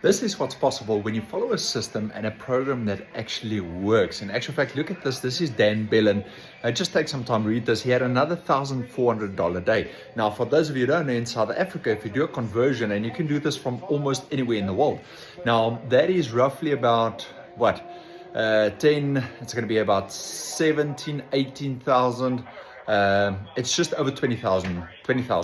This is what's possible when you follow a system and a program that actually works. In actual fact, look at this. This is Dan Bellin. Just take some time to read this. He had another $1,400 day. Now, for those of you who don't know, in South Africa, if you do a conversion, and you can do this from almost anywhere in the world. Now, that is roughly about what? 10, it's going to be about 17, 18,000. It's just over 20,000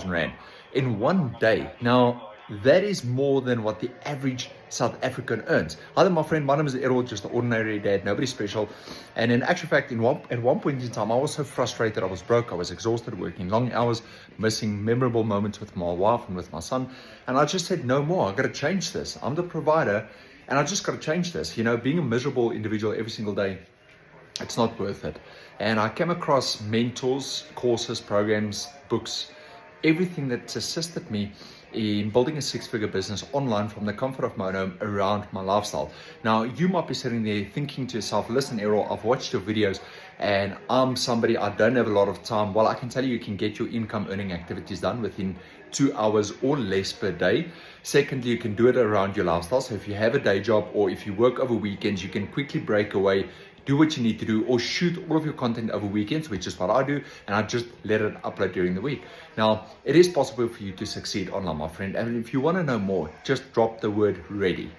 Rand in one day. Now, that is more than what the average South African earns. Hi there, my friend. My name is Errol, just an ordinary dad, nobody special. And in actual fact, at one point in time, I was so frustrated. I was broke. I was exhausted, working long hours, missing memorable moments with my wife and with my son. And I just said, no more. I got to change this. I'm the provider, and I just got to change this. You know, being a miserable individual every single day, it's not worth it. And I came across mentors, courses, programs, books, everything that's assisted me in building a six-figure business online from the comfort of my own home around my lifestyle. Now, you might be sitting there thinking to yourself, listen, Errol, I've watched your videos and I'm somebody, I don't have a lot of time. Well, I can tell you, you can get your income earning activities done within 2 hours or less per day. Secondly, you can do it around your lifestyle. So if you have a day job or if you work over weekends, you can quickly break away, do what you need to do, or shoot all of your content over weekends, which is what I do, and I just let it upload during the week. Now, it is possible for you to succeed online, my friend, and if you want to know more, just drop the word ready.